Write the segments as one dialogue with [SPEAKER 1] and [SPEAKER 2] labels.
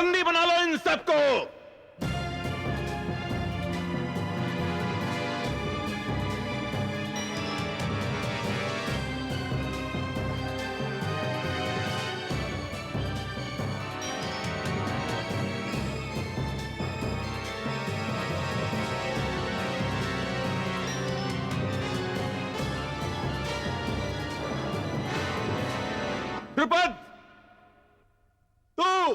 [SPEAKER 1] बंदी बना लो इन सबको। द्रुपद, तू,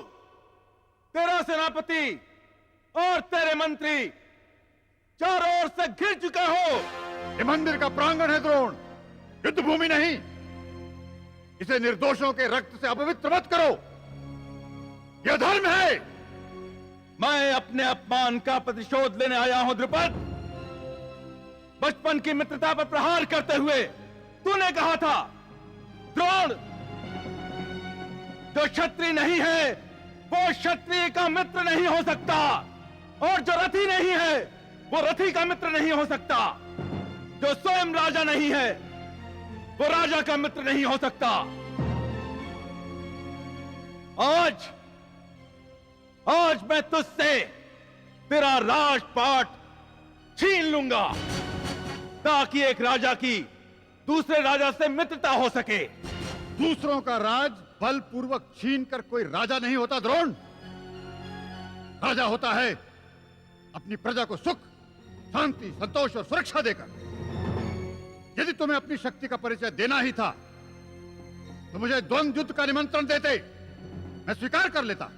[SPEAKER 1] तेरा सेनापति और तेरे मंत्री चारों ओर से घिर चुके हो।
[SPEAKER 2] ये मंदिर का प्रांगण है द्रोण, युद्ध भूमि नहीं। इसे निर्दोषों के रक्त से अपवित्र मत करो, यह धर्म है।
[SPEAKER 1] मैं अपने अपमान का प्रतिशोध लेने आया हूं द्रुपद। बचपन की मित्रता पर प्रहार करते हुए तूने कहा था, द्रोण जो क्षत्रिय नहीं है वो क्षत्रिय का मित्र नहीं हो सकता, और जो रथी नहीं है वो रथी का मित्र नहीं हो सकता, जो स्वयं राजा नहीं है वो राजा का मित्र नहीं हो सकता। आज मैं तुझसे तेरा राजपाट छीन लूंगा, ताकि एक राजा की दूसरे राजा से मित्रता हो सके।
[SPEAKER 2] दूसरों का राज बलपूर्वक छीन कर कोई राजा नहीं होता द्रोण। राजा होता है अपनी प्रजा को सुख, शांति, संतोष और सुरक्षा देकर। यदि तुम्हें अपनी शक्ति का परिचय देना ही था तो मुझे द्वंद्व युद्ध का निमंत्रण देते, मैं स्वीकार कर लेता।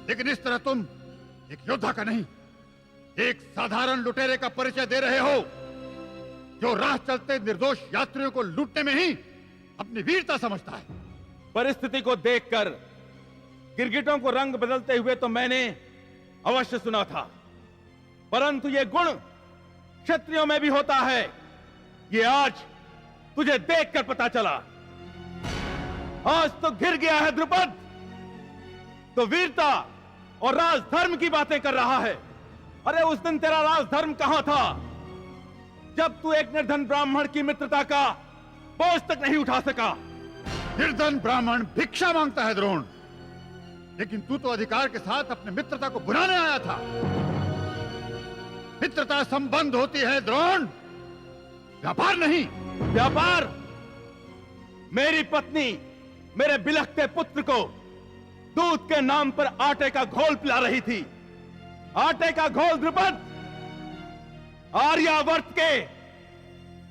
[SPEAKER 2] लेकिन इस तरह तुम एक योद्धा का नहीं, एक साधारण लुटेरे का परिचय दे रहे हो, जो राह चलते निर्दोष यात्रियों को लूटने में ही अपनी वीरता समझता है।
[SPEAKER 1] परिस्थिति को देखकर गिरगिटों को रंग बदलते हुए तो मैंने अवश्य सुना था, परंतु यह गुण क्षत्रियों में भी होता है, ये आज तुझे देखकर पता चला। आज तो घिर गया है द्रुपद, तो वीरता और राजधर्म की बातें कर रहा है। अरे उस दिन तेरा राजधर्म कहां था, जब तू एक निर्धन ब्राह्मण की मित्रता का बोझ तक नहीं उठा सका।
[SPEAKER 2] निर्धन ब्राह्मण भिक्षा मांगता है द्रोण, लेकिन तू तो अधिकार के साथ अपने मित्रता को बुलाने आया था। मित्रता संबंध होती है द्रोण, व्यापार नहीं।
[SPEAKER 1] व्यापार? मेरी पत्नी मेरे बिलखते पुत्र को दूध के नाम पर आटे का घोल पिला रही थी। आटे का घोल द्रुपद, आर्यावर्त के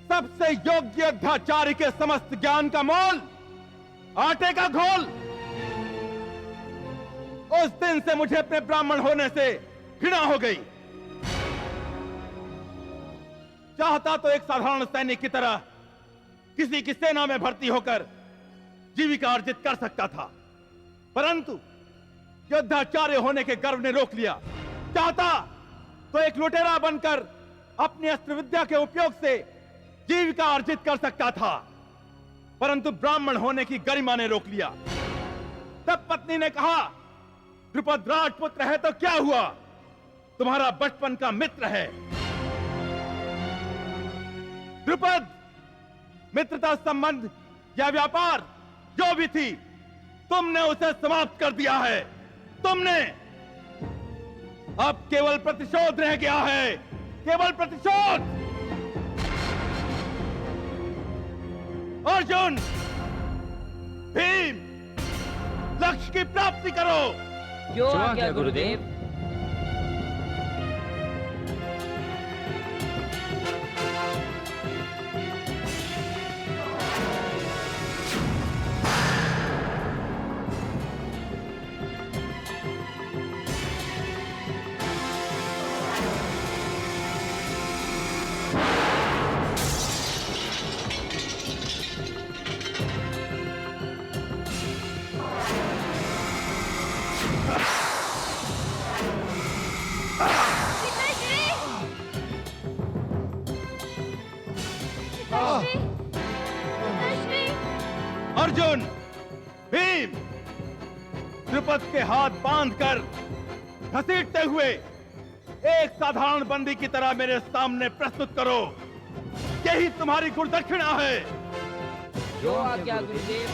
[SPEAKER 1] सबसे योग्य अध्याचार्य के समस्त ज्ञान का मोल आटे का घोल। उस दिन से मुझे अपने ब्राह्मण होने से घृणा हो गई। चाहता तो एक साधारण सैनिक की तरह किसी की सेना में भर्ती होकर जीविका अर्जित कर सकता था, परंतु योद्धाचार्य होने के गर्व ने रोक लिया। चाहता तो एक लुटेरा बनकर अपनी अस्त्र विद्या के उपयोग से जीविका अर्जित कर सकता था, परंतु ब्राह्मण होने की गरिमा ने रोक लिया। तब पत्नी ने कहा, द्रुपद राजपुत्र है तो क्या हुआ, तुम्हारा बचपन का मित्र है। द्रुपद, मित्रता संबंध या व्यापार जो भी थी, तुमने उसे समाप्त कर दिया है। तुमने, अब केवल प्रतिशोध रह गया है, केवल प्रतिशोध। अर्जुन, भीम, लक्ष्य की प्राप्ति करो।
[SPEAKER 3] जो आज्ञा गुरुदेव।
[SPEAKER 1] अर्जुन, भीम, द्रुपद के हाथ बांधकर घसीटते हुए एक साधारण बंदी की तरह मेरे सामने प्रस्तुत करो। यही तुम्हारी गुरुदक्षिणा है।
[SPEAKER 3] जो आज्ञा गुरुदेव।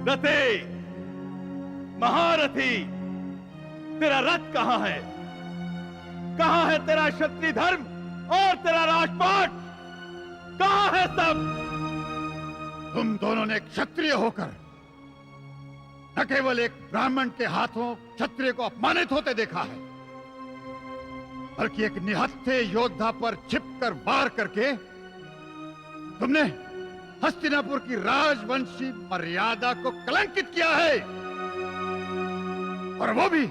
[SPEAKER 1] रथे, महारथी, तेरा रथ कहां है? कहां है तेरा क्षत्रिय धर्म और तेरा राजपाट? कहां है सब?
[SPEAKER 2] तुम दोनों ने क्षत्रिय होकर न केवल एक ब्राह्मण के हाथों क्षत्रिय को अपमानित होते देखा है, बल्कि एक निहत्थे योद्धा पर छिपकर वार करके तुमने हस्तिनापुर की राजवंशी मर्यादा को कलंकित किया है। और वो भी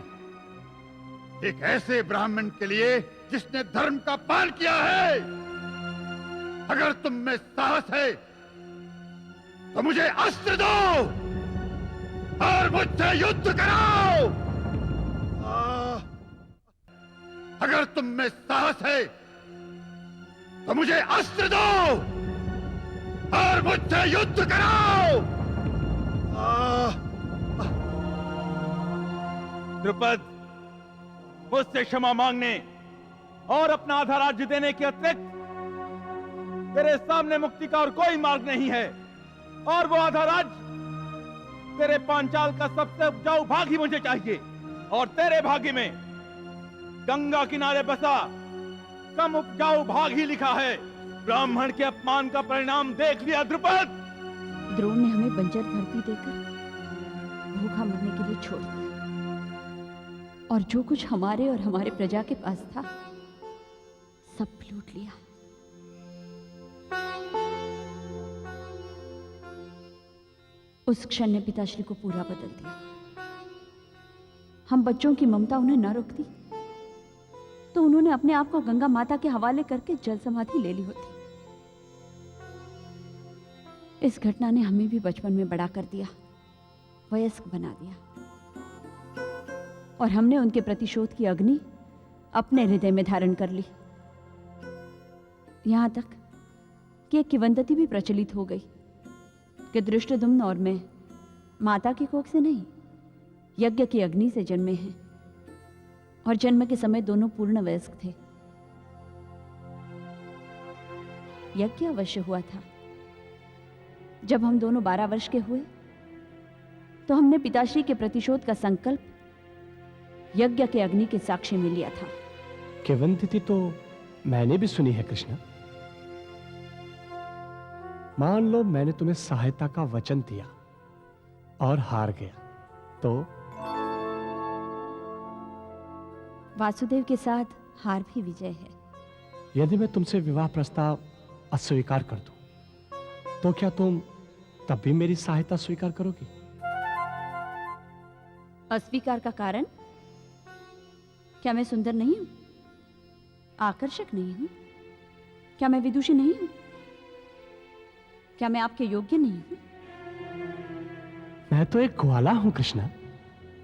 [SPEAKER 2] एक ऐसे ब्राह्मण के लिए जिसने धर्म का पान किया है। अगर तुम में साहस है तो मुझे अस्त्र दो और मुझसे युद्ध कराओ। अगर तुम में साहस है तो मुझे अस्त्र दो और मुझसे युद्ध कराओ।
[SPEAKER 1] द्रुपद, मुझसे क्षमा मांगने और अपना आधा राज्य देने के अतिरिक्त तेरे सामने मुक्ति का और कोई मार्ग नहीं है। और वो आधा राज्य तेरे पांचाल का सबसे उपजाऊ भाग ही मुझे चाहिए। और तेरे भाग्य में गंगा किनारे बसा कम उपजाऊ भाग ही लिखा है। ब्राह्मण के अपमान का परिणाम देख लिया द्रुपद।
[SPEAKER 4] द्रोण ने हमें बंजर धरती देकर भूखा मरने के लिए छोड़ दिया, और जो कुछ हमारे और हमारे प्रजा के पास था सब लूट लिया। उस क्षण ने पिताश्री को पूरा बदल दिया। हम बच्चों की ममता उन्हें न रोकती तो उन्होंने अपने आप को गंगा माता के हवाले करके जल समाधि ले ली होती। इस घटना ने हमें भी बचपन में बड़ा कर दिया, वयस्क बना दिया, और हमने उनके प्रतिशोध की अग्नि अपने हृदय में धारण कर ली। यहां तक कि एक किंवदंती भी प्रचलित हो गई कि धृष्टद्युम्न और मैं माता की कोख से नहीं, यज्ञ की अग्नि से जन्मे हैं, और जन्म के समय दोनों पूर्ण वयस्क थे। यज्ञ अवश्य हुआ था। जब हम दोनों 12 वर्ष के हुए तो हमने पिताश्री के प्रतिशोध का संकल्प यज्ञ के अग्नि के साक्षी में लिया था।
[SPEAKER 5] किंवदंती तो मैंने भी सुनी है कृष्ण। मान लो मैंने तुम्हें सहायता का वचन दिया और हार गया तो?
[SPEAKER 4] वासुदेव के साथ हार भी विजय है।
[SPEAKER 5] यदि मैं तुमसे विवाह प्रस्ताव अस्वीकार कर दूं तो क्या तुम तब भी मेरी सहायता स्वीकार करोगी?
[SPEAKER 4] अस्वीकार का कारण? क्या मैं सुंदर नहीं हूं? आकर्षक नहीं हूं? क्या मैं विदुषी नहीं हूं? क्या मैं आपके योग्य नहीं हूं?
[SPEAKER 5] मैं तो एक ग्वाला हूं कृष्णा,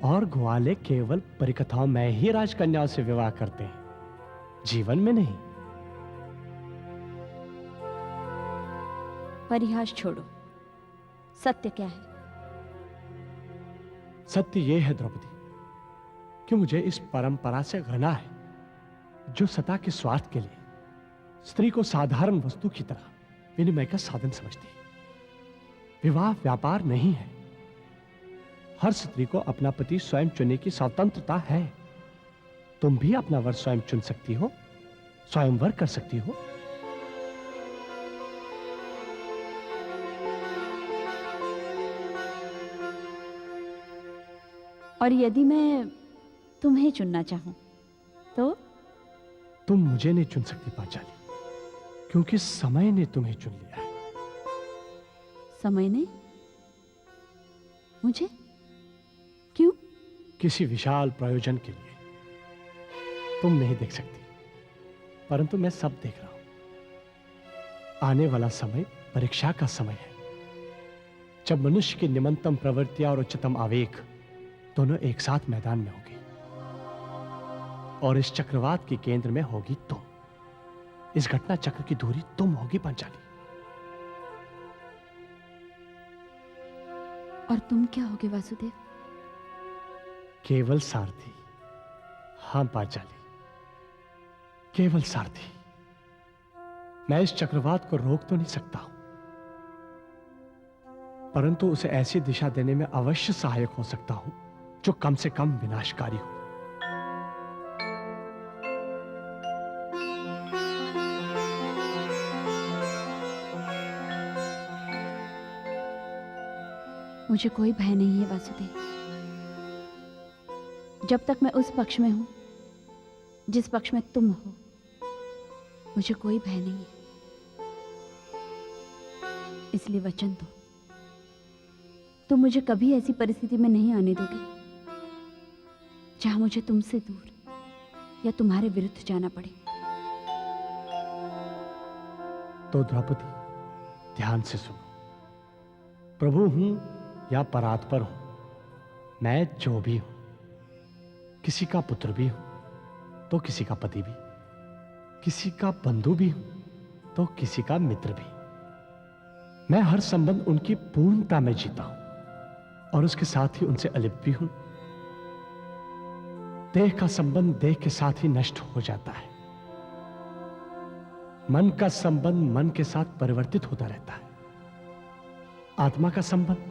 [SPEAKER 5] और ग्वाले केवल परिकथाओं में ही राजकन्याओं से विवाह करते हैं, जीवन में नहीं।
[SPEAKER 4] परिहास छोड़ो, सत्य क्या है?
[SPEAKER 5] सत्य यह है द्रौपदी कि मुझे इस परंपरा से घृणा है जो सता के स्वार्थ के लिए स्त्री को साधारण वस्तु की तरह विनिमय का साधन समझती है। विवाह व्यापार नहीं है। हर स्त्री को अपना पति स्वयं चुनने की स्वतंत्रता है। तुम भी अपना वर स्वयं चुन सकती हो, स्वयंवर कर सकती हो।
[SPEAKER 4] और यदि मैं तुम्हें चुनना चाहूं तो?
[SPEAKER 5] तुम मुझे नहीं चुन सकती पांचाली, क्योंकि समय ने तुम्हें चुन लिया है।
[SPEAKER 4] समय ने मुझे? क्यों?
[SPEAKER 5] किसी विशाल प्रयोजन के लिए। तुम नहीं देख सकती, परंतु मैं सब देख रहा हूं। आने वाला समय परीक्षा का समय है, जब मनुष्य की निम्नतम प्रवृत्तियां और उच्चतम आवेग दोनों एक साथ मैदान में होगी, और इस चक्रवात के केंद्र में होगी तुम। इस घटना चक्र की धुरी तुम होगी पांचाली।
[SPEAKER 4] और तुम क्या होगे वासुदेव?
[SPEAKER 5] केवल सारथी। हाँ पांचाली, केवल सारथी। मैं इस चक्रवात को रोक तो नहीं सकता हूं, परंतु उसे ऐसी दिशा देने में अवश्य सहायक हो सकता हूं जो कम से कम विनाशकारी हो।
[SPEAKER 4] मुझे कोई भय नहीं है वासुदेव। जब तक मैं उस पक्ष में हूं जिस पक्ष में तुम हो, मुझे कोई भय नहीं है। इसलिए वचन दो, तुम मुझे कभी ऐसी परिस्थिति में नहीं आने दोगे जहां मुझे तुमसे दूर या तुम्हारे विरुद्ध जाना पड़े।
[SPEAKER 5] तो द्रौपदी, ध्यान से सुनो। प्रभु हूं या परात्पर हूं, मैं जो भी हूं, किसी का पुत्र भी हूं तो किसी का पति भी, किसी का बंधु भी हूं तो किसी का मित्र भी। मैं हर संबंध उनकी पूर्णता में जीता हूं और उसके साथ ही उनसे अलिप्त भी हूं। देह का संबंध देह के साथ ही नष्ट हो जाता है, मन का संबंध मन के साथ परिवर्तित होता रहता है, आत्मा का संबंध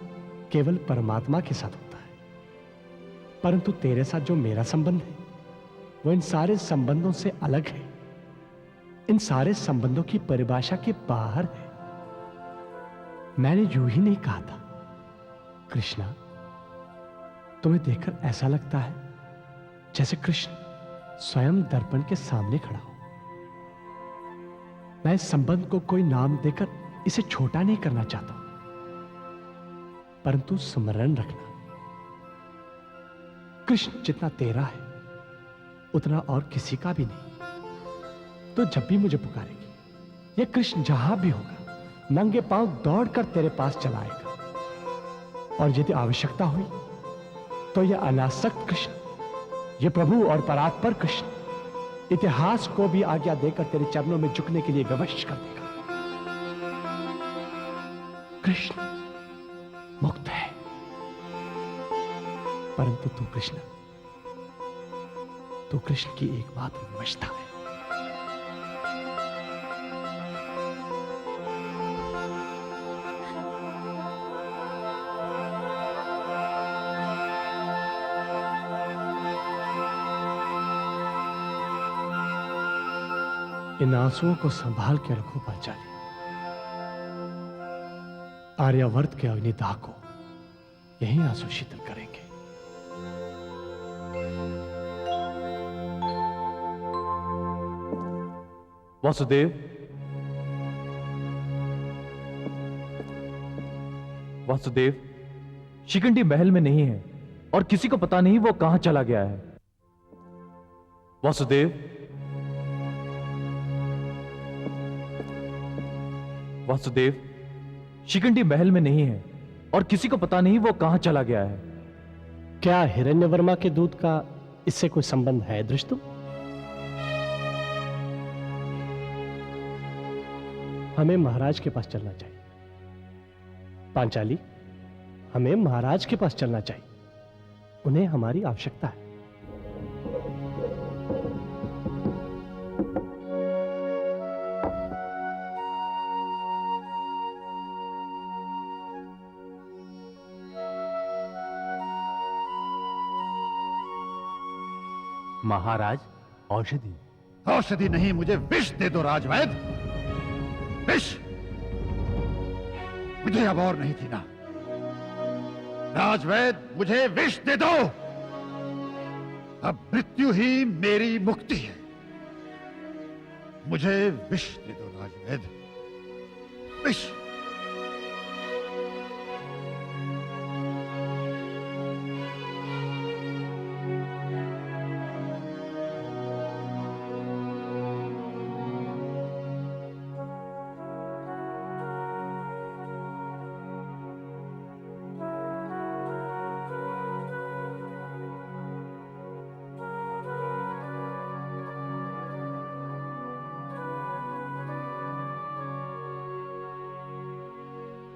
[SPEAKER 5] केवल परमात्मा के साथ होता है। परंतु तेरे साथ जो मेरा संबंध है वो इन सारे संबंधों से अलग है, इन सारे संबंधों की परिभाषा के बाहर है। मैंने यूं ही नहीं कहा था, कृष्णा, तुम्हें देखकर ऐसा लगता है जैसे कृष्ण स्वयं दर्पण के सामने खड़ा हो। मैं इस संबंध को कोई नाम देकर इसे छोटा नहीं करना चाहता हूं, परंतु स्मरण रखना, कृष्ण जितना तेरा है उतना और किसी का भी नहीं। तो जब भी मुझे पुकारेगी, यह कृष्ण जहां भी होगा नंगे पांव दौड़कर तेरे पास चला आएगा, और यदि आवश्यकता हुई तो यह अनासक्त कृष्ण, यह प्रभु और परात्पर कृष्ण इतिहास को भी आज्ञा देकर तेरे चरणों में झुकने के लिए विवश कर देगा। कृष्ण मुक्त है, परंतु तू कृष्ण की एकमात्र विवशता है। इन आंसुओं को संभाल के रखो पांचाली। आर्यावर्त के अग्निदाह को यही आंसू शीतल करेंगे।
[SPEAKER 6] वासुदेव, वासुदेव, शिखंडी महल में नहीं है और किसी को पता नहीं वो कहां चला गया है। वासुदेव, वासुदेव, शिखंडी महल में नहीं है और किसी को पता नहीं वो कहां चला गया है।
[SPEAKER 5] क्या हिरण्यवर्मा के दूध का इससे कोई संबंध है दृष्टु? हमें महाराज के पास चलना चाहिए। पांचाली, हमें महाराज के पास चलना चाहिए, उन्हें हमारी आवश्यकता है।
[SPEAKER 6] महाराज, औषधि।
[SPEAKER 2] औषधि नहीं, मुझे विष दे दो राजवैद, विष। मुझे अब और नहीं जीना। राजवैद, मुझे विष दे दो। अब मृत्यु ही मेरी मुक्ति है। मुझे विष दे दो राजवैद, विष।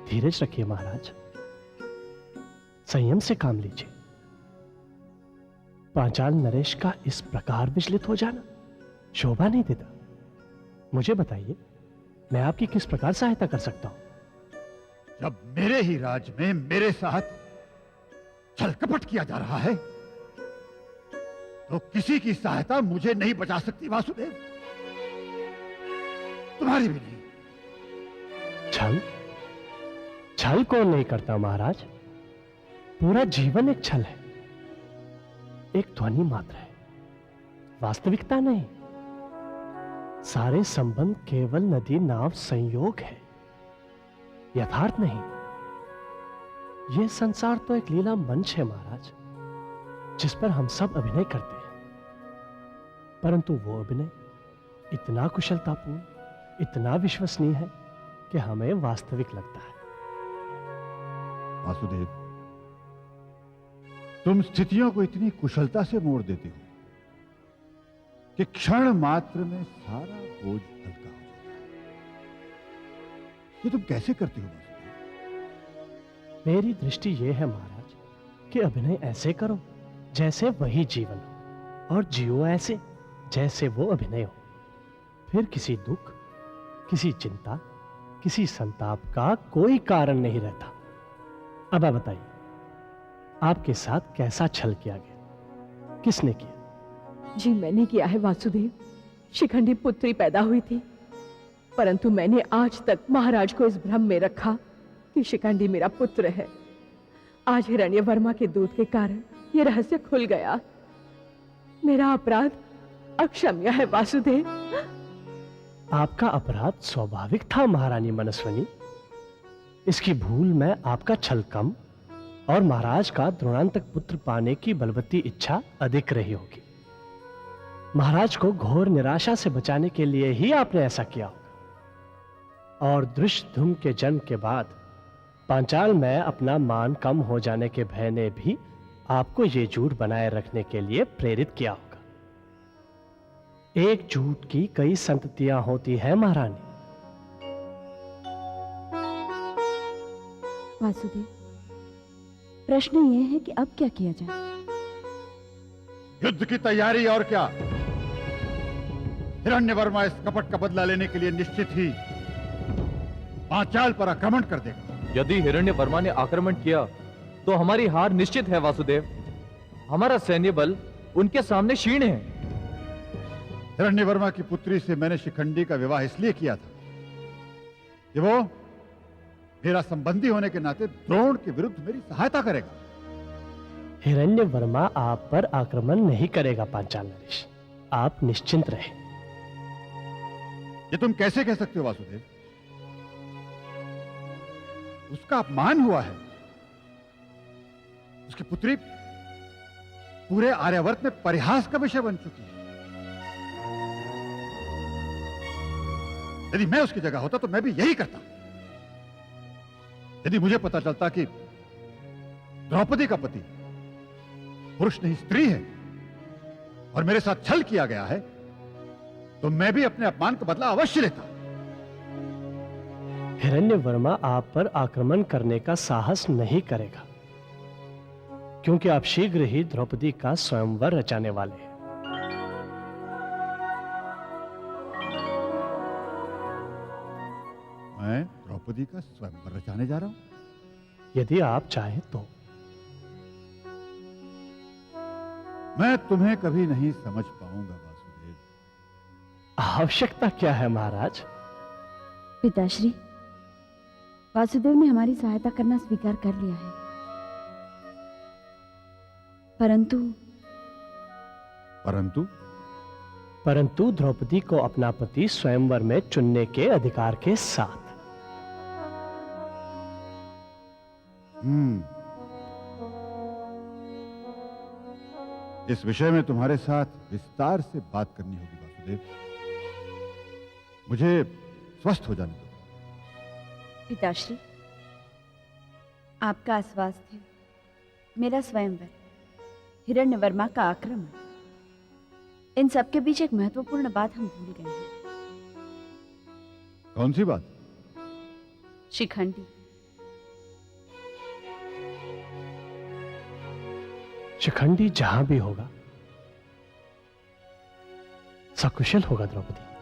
[SPEAKER 5] धीरज रखिए महाराज, संयम से काम लीजिए। पांचाल नरेश का इस प्रकार विचलित हो जाना शोभा नहीं देता। मुझे बताइए, मैं आपकी किस प्रकार सहायता कर सकता हूं?
[SPEAKER 2] जब मेरे ही राज में मेरे साथ छल कपट किया जा रहा है तो किसी की सहायता मुझे नहीं बचा सकती वासुदेव, तुम्हारी भी नहीं।
[SPEAKER 5] छल? छल कौन नहीं करता महाराज? पूरा जीवन एक छल है, एक ध्वनि मात्र है, वास्तविकता नहीं। सारे संबंध केवल नदी नाव संयोग है, यथार्थ नहीं। यह संसार तो एक लीला मंच है महाराज, जिस पर हम सब अभिनय करते हैं, परंतु वो अभिनय इतना कुशलतापूर्ण, इतना विश्वसनीय है कि हमें वास्तविक लगता है।
[SPEAKER 2] वासुदेव, तुम स्थितियों को इतनी कुशलता से मोड़ देते हो कि क्षण मात्र में सारा बोझ हल्का हो जाता है। ये तुम कैसे करते हो वासुदेव?
[SPEAKER 5] मेरी दृष्टि यह है महाराज कि अभिनय ऐसे करो जैसे वही जीवन हो, और जियो ऐसे जैसे वो अभिनय हो। फिर किसी दुख, किसी चिंता, किसी संताप का कोई कारण नहीं रहता। अब आप बताइए, आपके साथ कैसा छल किया गया? किसने किया?
[SPEAKER 7] जी मैंने किया है वासुदेव। शिखंडी पुत्री पैदा हुई थी, परंतु मैंने आज तक महाराज को इस भ्रम में रखा कि शिखंडी मेरा पुत्र है। आज हिरण्यवर्मा के दूध के कारण यह रहस्य खुल गया। मेरा अपराध अक्षम्य है वासुदेव।
[SPEAKER 5] आपका अपराध स्वाभाविक था महारानी मनस्विनी। इसकी भूल में आपका छल कम और महाराज का द्रोणांतक पुत्र पाने की बलवती इच्छा अधिक रही होगी। महाराज को घोर निराशा से बचाने के लिए ही आपने ऐसा किया होगा। और दृष्टधुम्न के जन्म के बाद पांचाल में अपना मान कम हो जाने के भय ने भी आपको ये झूठ बनाए रखने के लिए प्रेरित किया होगा। एक झूठ की कई संततियां होती है महारानी।
[SPEAKER 4] वासुदेव, प्रश्न यह है कि अब क्या किया जाए?
[SPEAKER 2] युद्ध की तैयारी, और क्या। हिरण्यवर्मा इस कपट का बदला लेने के लिए निश्चित ही पांचाल पर आक्रमण कर देगा।
[SPEAKER 6] यदि हिरण्यवर्मा ने आक्रमण किया तो हमारी हार निश्चित है वासुदेव। हमारा सैन्य बल उनके सामने क्षीण है।
[SPEAKER 2] हिरण्यवर्मा की पुत्री से मैंने शिखंडी का विवाह इसलिए किया था कि वो मेरा संबंधी होने के नाते द्रोण के विरुद्ध मेरी सहायता करेगा।
[SPEAKER 5] हिरण्यवर्मा आप पर आक्रमण नहीं करेगा पांचाल नरेश, आप निश्चिंत रहे।
[SPEAKER 2] ये तुम कैसे कह सकते हो वासुदेव? उसका अपमान हुआ है। उसकी पुत्री पूरे आर्यावर्त में परिहास का विषय बन चुकी है। यदि मैं उसकी जगह होता तो मैं भी यही करता। यदि मुझे पता चलता कि द्रौपदी का पति पुरुष नहीं स्त्री है और मेरे साथ छल किया गया है, तो मैं भी अपने अपमान का बदला अवश्य लेता।
[SPEAKER 5] हिरण्यवर्मा आप पर आक्रमण करने का साहस नहीं करेगा, क्योंकि आप शीघ्र ही द्रौपदी का स्वयंवर रचाने वाले हैं।
[SPEAKER 2] मैं द्रौपदी का स्वयंवर रचाने जा रहा हूं।
[SPEAKER 5] यदि आप चाहें तो।
[SPEAKER 2] मैं तुम्हें कभी नहीं समझ पाऊंगा वासुदेव।
[SPEAKER 5] आवश्यकता क्या है महाराज?
[SPEAKER 4] पिताश्री, वासुदेव ने हमारी सहायता करना स्वीकार कर लिया है,
[SPEAKER 5] परंतु द्रौपदी को अपना पति स्वयंवर में चुनने के अधिकार के साथ।
[SPEAKER 2] इस विषय में तुम्हारे साथ विस्तार से बात करनी होगी वासुदेव। मुझे स्वस्थ हो जाने दो।
[SPEAKER 4] पिताश्री, आपका अस्वास्थ्य, मेरा स्वयंवर, हिरण्यवर्मा का आक्रमण, इन सब के बीच एक महत्वपूर्ण बात हम भूल गए हैं।
[SPEAKER 2] कौन सी बात?
[SPEAKER 4] शिखंडी।
[SPEAKER 5] शिखंडी जहां भी होगा सकुशल होगा द्रौपदी।